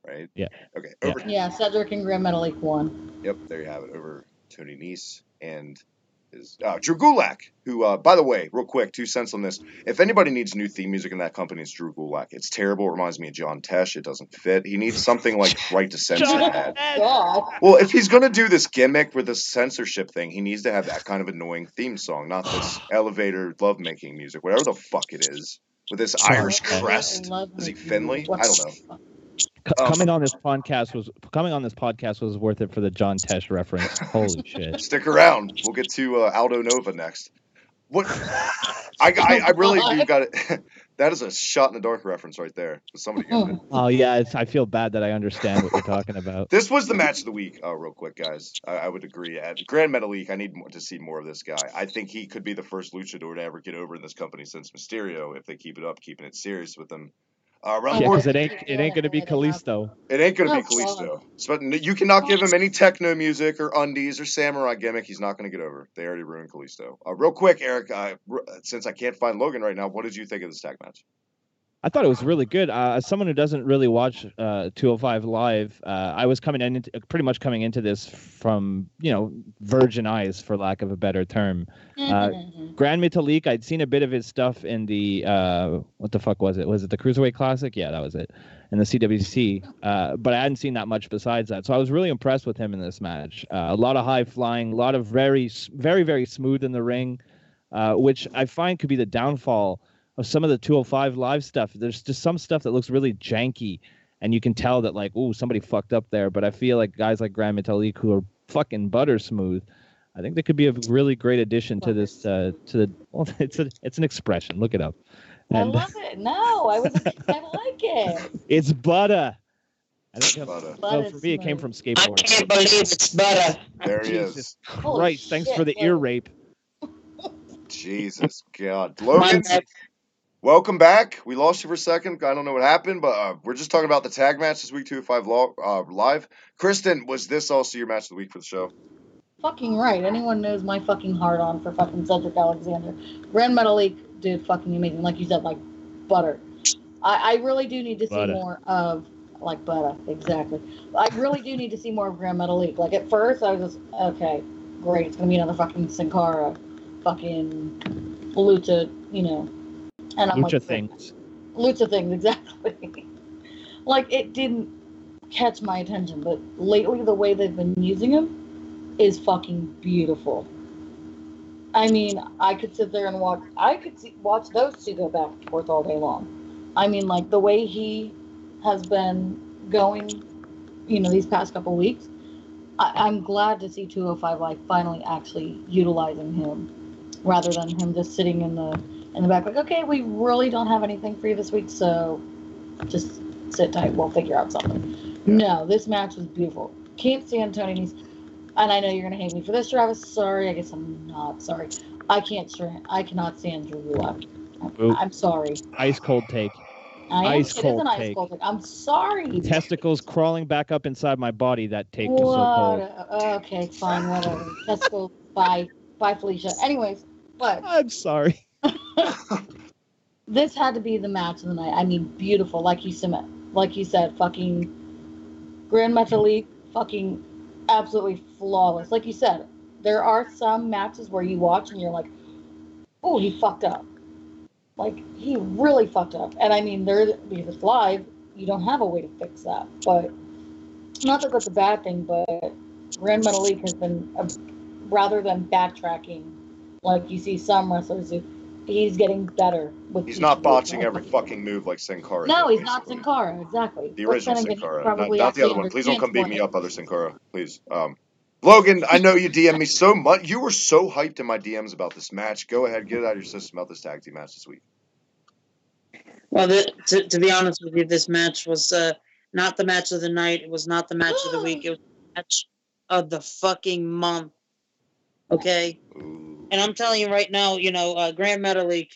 right? Yeah. Okay. Yeah, Cedric and Grand Metalik won. Yep, there you have it. Over Tony Nese and Drew Gulak, who, by the way, real quick, 2 cents on this. If anybody needs new theme music in that company, it's Drew Gulak. It's terrible. It reminds me of John Tesh. It doesn't fit. He needs something like Right to Censor had. Well, if he's going to do this gimmick with this censorship thing, he needs to have that kind of annoying theme song, not this elevator lovemaking music, whatever the fuck it is, with this Irish crest. Is he Finley? I don't know. Coming on this podcast was worth it for the John Tesh reference. Holy shit! Stick around. We'll get to Aldo Nova next. What? I really do got it. That is a shot in the dark reference right there. Somebody get it. Oh yeah, I feel bad that I understand what you're talking about. This was the match of the week. Real quick, guys. I would agree. Grand Metalik, I need to see more of this guy. I think he could be the first luchador to ever get over in this company since Mysterio, if they keep it up, keeping it serious with him. Because it ain't gonna be Kalisto. It ain't gonna be Kalisto. But you cannot give him any techno music or undies or samurai gimmick. He's not gonna get over. They already ruined Kalisto. Real quick, Eric, since I can't find Logan right now, what did you think of this tag match? I thought it was really good. As someone who doesn't really watch 205 Live, I was pretty much coming into this from, virgin eyes, for lack of a better term. Grand Metalik, I'd seen a bit of his stuff in the, what the fuck was it? Was it the Cruiserweight Classic? Yeah, that was it. In the CWC. But I hadn't seen that much besides that. So I was really impressed with him in this match. A lot of high flying, a lot of very, very, very smooth in the ring, which I find could be the downfall of some of the 205 Live stuff. There's just some stuff that looks really janky, and you can tell that, like, ooh, somebody fucked up there. But I feel like guys like Grand Metalik, who are fucking butter smooth, I think they could be a really great addition to this. It's an expression. Look it up. I love it. No, I like it. It's butter. I think butter. So for me, it came from skateboard. I can't believe it's butter. There he Jesus is. Christ! Thanks for the ear rape. Jesus God, Logan. Welcome back. We lost you for a second. I don't know what happened, but we're just talking about the tag match this week, 205 Live. Kristen, was this also your match of the week for the show? Fucking right. Anyone knows my fucking hard on for fucking Cedric Alexander. Grand Metalik did fucking amazing. Like you said, like butter. I really do need to see more of, like butter, exactly. I really do need to see more of Grand Metalik. Like at first, I was just, okay, great. It's going to be another fucking Sin Cara, fucking Lucha, And I'm Lucha things. Lucha things, exactly. Like, it didn't catch my attention, but lately the way they've been using him is fucking beautiful. I mean, I could sit there and watch those two go back and forth all day long. I mean, like, the way he has been going, these past couple weeks, I'm glad to see 205 Live finally actually utilizing him rather than him just sitting in the back like, okay, we really don't have anything for you this week, so just sit tight. We'll figure out something. No, this match was beautiful. Can't stand Tony Nese. And I know you're going to hate me for this, Travis. Sorry. I guess I'm not sorry. I cannot stand Drew Gulak. I'm sorry. Ice cold take. Ice cold take. I'm sorry. Testicles crawling back up inside my body. That take was so cold. Okay, fine, whatever. Testicles. Bye, Felicia. Anyways, but I'm sorry. This had to be the match of the night. I mean, beautiful. Like you said, fucking Grand Metalik, fucking absolutely flawless. Like you said, there are some matches where you watch and you're like, oh, he fucked up. Like, he really fucked up. And I mean, because it's live, you don't have a way to fix that. But, not that that's a bad thing, but Grand Metalik has been, rather than backtracking, like you see some wrestlers do, he's getting better with He's each not week. botching every fucking move like Sin Cara No, did, he's not basically. Sin Cara, exactly. The But original then Sin again, Cara, probably not the other actually one. Please don't come beat me understands up, other Sin Cara. Please. Logan, I know you DM me so much. You were so hyped in my DMs about this match. Go ahead, get it out of your system about this tag team match this week. Well, to be honest with you, this match was not the match of the night. It was not the match of the week. It was the match of the fucking month. Okay? Ooh. And I'm telling you right now, Grand Metalik,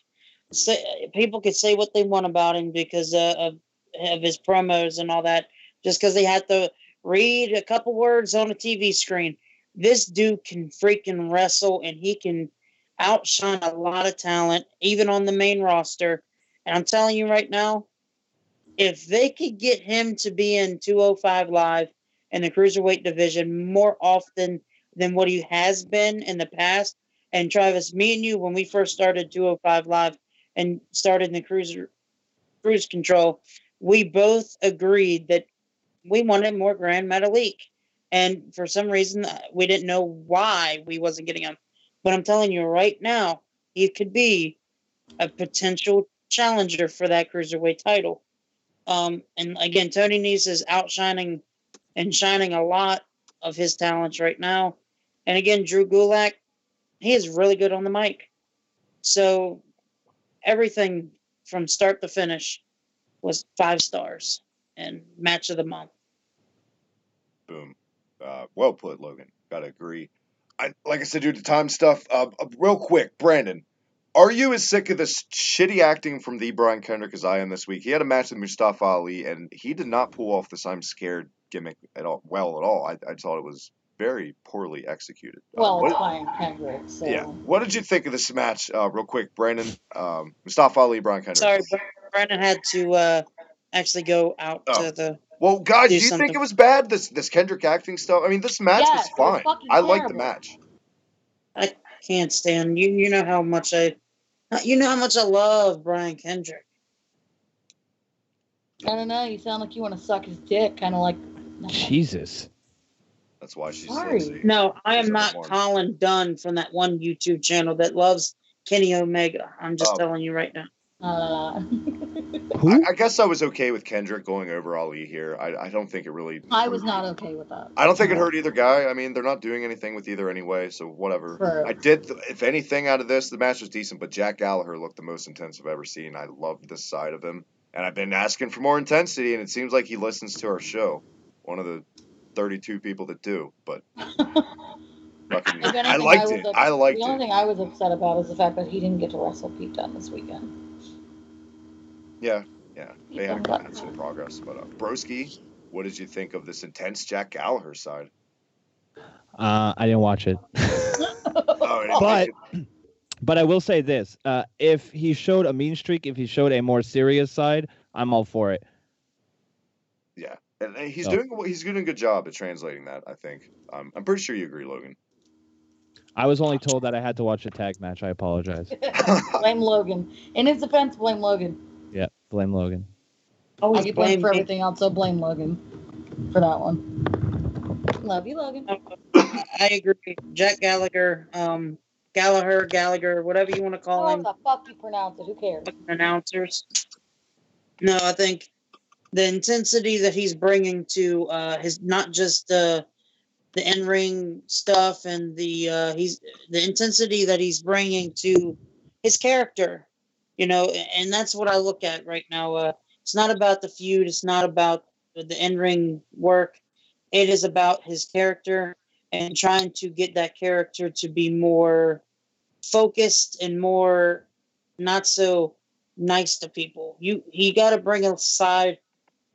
people could say what they want about him because of his promos and all that, just because they had to read a couple words on a TV screen. This dude can freaking wrestle, and he can outshine a lot of talent, even on the main roster. And I'm telling you right now, if they could get him to be in 205 Live in the Cruiserweight division more often than what he has been in the past, and Travis, me and you, when we first started 205 Live and started in the Cruise Control, we both agreed that we wanted more Grand Metalik. And for some reason, we didn't know why we wasn't getting him. But I'm telling you right now, he could be a potential challenger for that Cruiserweight title. And again, Tony Nese is outshining and shining a lot of his talents right now. And again, Drew Gulak, he is really good on the mic. So everything from start to finish was 5 stars and match of the month. Boom. Well put, Logan. Gotta agree. Like I said, due to time stuff, real quick, Brandon, are you as sick of this shitty acting from the Brian Kendrick as I am this week? He had a match with Mustafa Ali, and he did not pull off this "I'm scared" gimmick at all. I thought it was very poorly executed. Well, it's Brian Kendrick, so. Yeah. What did you think of this match, real quick, Brandon? Mustafa Ali, Brian Kendrick. Sorry, Brandon had to actually go out to the. Well, guys, do you something. think it was bad, this Kendrick acting stuff? I mean, this match was fine. I liked the match. I can't stand you. You know how much I love Brian Kendrick. I don't know. You sound like you want to suck his dick, kind of like. Jesus. That's why she's Sorry. sexy. No, I am not Colin Dunn from that one YouTube channel that loves Kenny Omega. I'm just telling you right now. Who? I guess I was okay with Kendrick going over Ali here. I don't think it really. I was not okay with that. I don't think it hurt either guy. I mean, they're not doing anything with either anyway, so whatever. True. I did, if anything, out of this, the match was decent, but Jack Gallagher looked the most intense I've ever seen. I loved this side of him, and I've been asking for more intensity, and it seems like he listens to our show. One of the 32 people that do, but I liked it. The only thing I was upset about is the fact that he didn't get to wrestle Pete Dunne this weekend. Yeah, they had some progress. But Broski, what did you think of this intense Jack Gallagher side? I didn't watch it. But I will say this: if he showed a mean streak, if he showed a more serious side, I'm all for it. Yeah, and he's doing a good job at translating that. I think. I'm pretty sure you agree, Logan. I was only told that I had to watch a tag match. I apologize. Blame Logan. In his defense, blame Logan. Yeah, blame Logan. I get blamed for everything else, so blame Logan for that one. Love you, Logan. I agree. Jack Gallagher, Gallagher, whatever you want to call him. How the fuck you pronounce it? Who cares? Announcers. No, I think the intensity that he's bringing to his not just the in-ring stuff and the intensity that he's bringing to his character, and that's what I look at right now. It's not about the feud. It's not about the in-ring work. It is about his character and trying to get that character to be more focused and more not so nice to people. He got to bring a side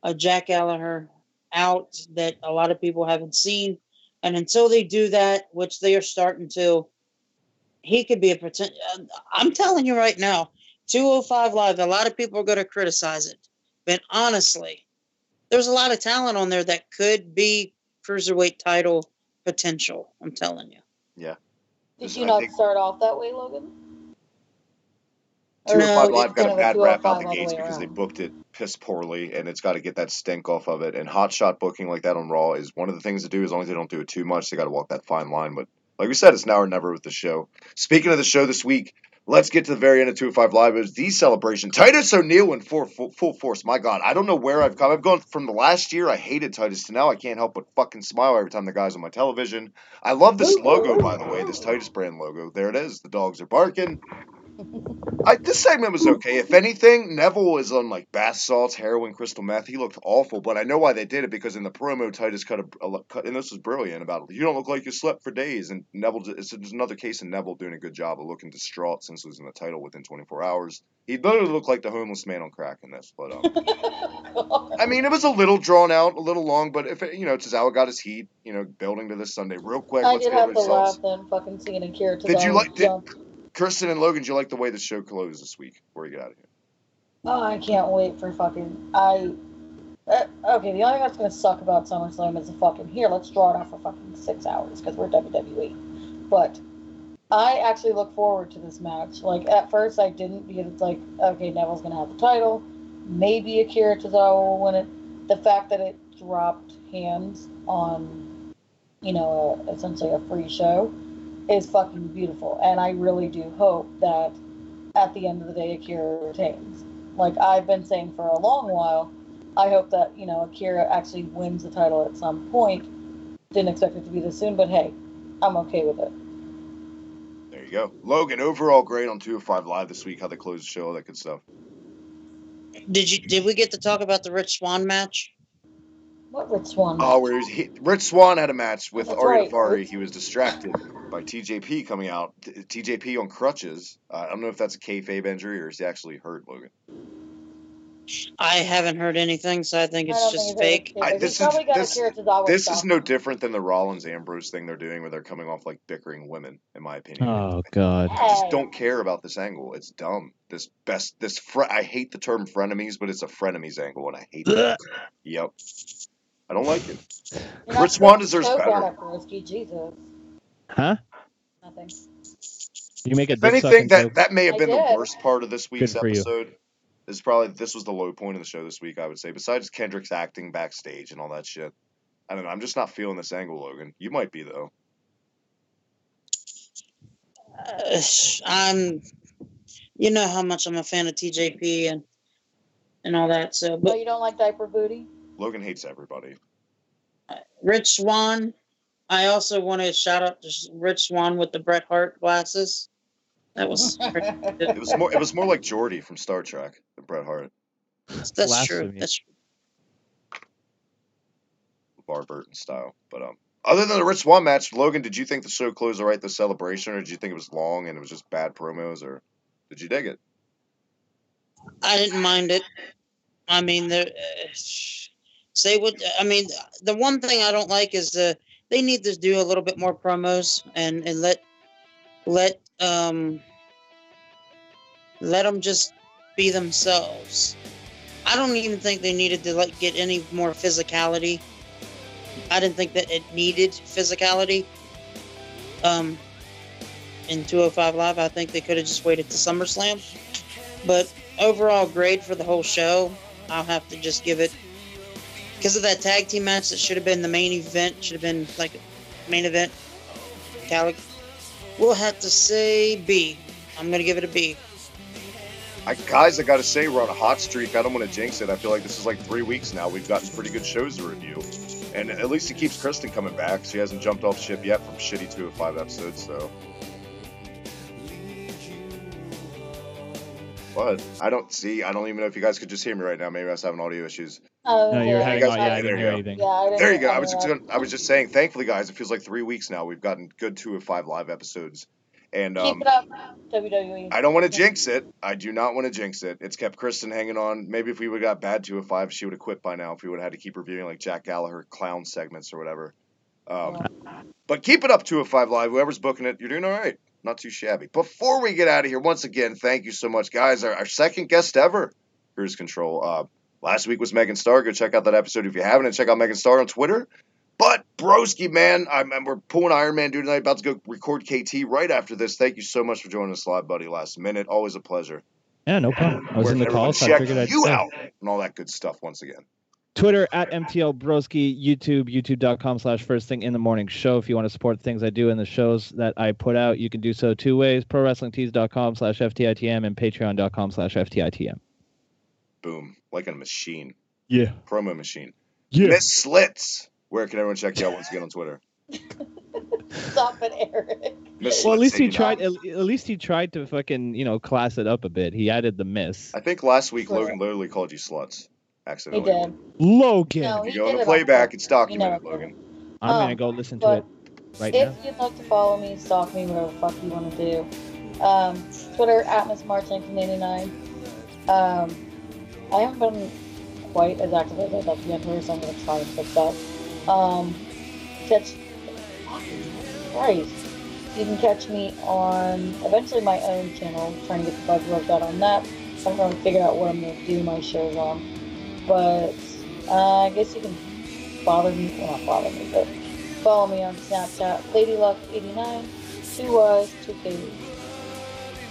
of Jack Gallagher out that a lot of people haven't seen. And until they do that, which they are starting to, he could be a potential. I'm telling you right now, 205 Live, a lot of people are going to criticize it. But honestly, there's a lot of talent on there that could be Cruiserweight title potential. I'm telling you. Yeah. Did you not start off that way, Logan? 205 Live got a bad rap out the gates because they booked it piss poorly, and it's got to get that stink off of it. And hot shot booking like that on Raw is one of the things to do. As long as they don't do it too much, they got to walk that fine line. But like we said, it's now or never with the show. Speaking of the show this week, let's get to the very end of 205 Live. It was the celebration. Titus O'Neil in full force. My God, I don't know where I've come. I've gone from the last year I hated Titus to now I can't help but fucking smile every time the guy's on my television. I love this logo, by the way, this Titus brand logo. There it is. The dogs are barking. This segment was okay. If anything, Neville was on like bath salts, heroin, crystal meth. He looked awful, but I know why they did it because in the promo, Titus cut, and this was brilliant about you don't look like you slept for days. And Neville, it's another case of Neville doing a good job of looking distraught since losing the title within 24 hours. He literally looked like the homeless man on crack in this, but I mean, it was a little drawn out, a little long, but if it, Tozawa got his heat, building to this Sunday real quick. I Let's did get have to laugh ourselves. then, fucking seeing Akira Did you like? jump. Kirsten and Logan, did you like the way the show closed this week? Before you get out of here. Oh, I can't wait for fucking okay, the only thing that's gonna suck about SummerSlam is the fucking here. Let's draw it out for fucking 6 hours because we're WWE. But I actually look forward to this match. Like at first I didn't because it's like okay, Neville's gonna have the title. Maybe Akira Tozawa will win it. The fact that it dropped hands on, essentially a free show is fucking beautiful. And I really do hope that at the end of the day, Akira retains. Like I've been saying for a long while, I hope that, Akira actually wins the title at some point. Didn't expect it to be this soon, but hey, I'm okay with it. There you go. Logan, overall great on 205 Live this week, how they closed the show, all that good stuff. Did we get to talk about the Rich Swann match? What Rich Swann? Oh, where Rich Swann had a match with Ari Daivari. Right. He was distracted by TJP coming out. TJP on crutches. I don't know if that's a kayfabe injury or is he actually hurt, Logan. I haven't heard anything, so I think it's just fake. This is no different than the Rollins Ambrose thing they're doing where they're coming off like bickering women, in my opinion. Oh God! I just don't care about this angle. It's dumb. I hate the term frenemies, but it's a frenemies angle, and I hate it. Yep. I don't like it. Rich Swann deserves better. Jesus. Huh? Nothing. You make a if anything, that may have been the worst part of this week's episode. This was the low point of the show this week, I would say. Besides Kendrick's acting backstage and all that shit. I don't know. I'm just not feeling this angle, Logan. You might be though. You know how much I'm a fan of TJP and all that. So, but you don't like diaper booty? Logan hates everybody. Rich Swann. I also want to shout out to Rich Swann with the Bret Hart glasses. That was. It was more like Geordi from Star Trek than Bret Hart. That's true. That's true. LeVar Burton style, but other than the Rich Swann match, Logan, did you think the show closed all right? The celebration, or did you think it was long and it was just bad promos, or did you dig it? I didn't mind it. I mean, the one thing I don't like is they need to do a little bit more promos and let them just be themselves. I don't even think they needed to get any more physicality. I didn't think that it needed physicality. In 205 Live, I think they could have just waited to SummerSlam. But overall grade for the whole show, I'll have to just give it, because of that tag team match that should have been the main event, should have been like a main event. Gallagher. We'll have to say B. I'm going to give it a B. Guys, I got to say, we're on a hot streak. I don't want to jinx it. I feel like this is like 3 weeks now. We've gotten pretty good shows to review. And at least it keeps Kristen coming back. She hasn't jumped off ship yet from shitty 205 episodes, so. But I don't even know if you guys could just hear me right now. Maybe I was having audio issues. No, you're having I didn't hear anything. There you go. I was just saying, thankfully, guys, it feels like 3 weeks now. We've gotten good 205 live episodes. And keep it up, WWE. I don't want to jinx it. I do not want to jinx it. It's kept Kristen hanging on. Maybe if we would have got bad 205, she would have quit by now. If we would have had to keep reviewing like Jack Gallagher clown segments or whatever. But keep it up, 205 Live. Whoever's booking it, you're doing all right. Not too shabby. Before we get out of here, once again, thank you so much, guys. Our second guest ever, Cruise Control. Last week was Megan Starr. Go check out that episode if you haven't, and check out Megan Starr on Twitter. But, Broski, man, we're pulling Iron Man dude tonight, about to go record KT right after this. Thank you so much for joining us live, buddy, last minute. Always a pleasure. Yeah, no problem. I was in the call, so I figured I'd check you out and all that good stuff once again. Twitter at MTL Broski, YouTube, youtube.com/firstthinginthemorning show. If you want to support the things I do and the shows that I put out, you can do so two ways, prowrestlingtees.com/FTITM and patreon.com/FTITM. Boom. Like a machine. Yeah. Promo machine. Yeah. Miss Slits. Where can everyone check you out once again on Twitter? Stop it, Eric. Miss Well, at Slits least he 89. tried. At least he tried to fucking class it up a bit. He added the miss. I think last week Sure. Logan literally called you sluts. He Accidentally. did. Logan. No, If he you go on did the it playback, on it's purpose. You know documented, it. Logan. I'm gonna go listen to but it right now. If you'd like to follow me, stalk me, whatever the fuck you want to do. Twitter at MissMarch1989. I haven't been quite as active as I'd like to be on Twitter, so I'm going to try and fix that. Christ. You can catch me on eventually my own channel, trying to get the bugs worked out on that. I'm going to figure out what I'm going to do my shows on. But I guess you can bother me, well, not bother me, but follow me on Snapchat, LadyLuck89, 2 Y's, 2 K's.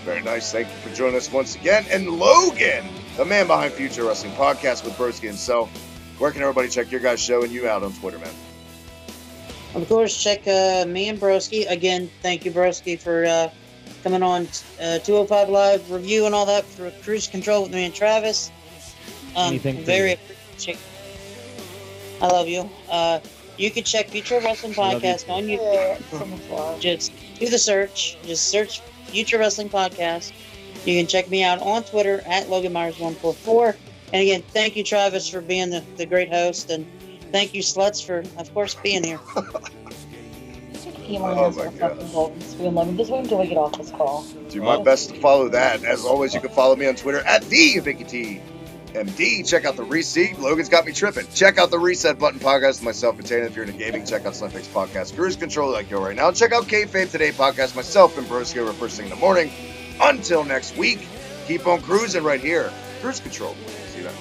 Very nice. Thank you for joining us once again. And Logan, the man behind Future Wrestling Podcast with Broski himself. Where can everybody check your guys' show and you out on Twitter, man? Of course, check me and Broski. Again, thank you, Broski, for coming on 205 Live review and all that for Cruise Control with me and Travis. Anything for Very you. appreciate. I love you. You can check Future Wrestling Love you Podcast too. on YouTube. Yeah, so much love. Just do the search. Just search Future Wrestling Podcast. You can check me out on Twitter at Logan Myers144. And again, thank you, Travis, for being the great host. And thank you, Sluts, for, of course, being here. He Oh wants my to God. fucking Logan. Sweet Logan. Just wait until we get off this call. Do my best to follow that. As always, you can follow me on Twitter at TheVickyTMD. Check out the receipt. Logan's got me tripping. Check out the Reset Button podcast with myself and Tana. If you're into gaming, check out Sunfix Podcast. Cruise Control like you right now. Check out Kayfabe Today podcast. Myself and Broski over first thing in the morning. Until next week, keep on cruising right here. Cruise Control. See you then.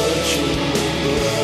touching the blood.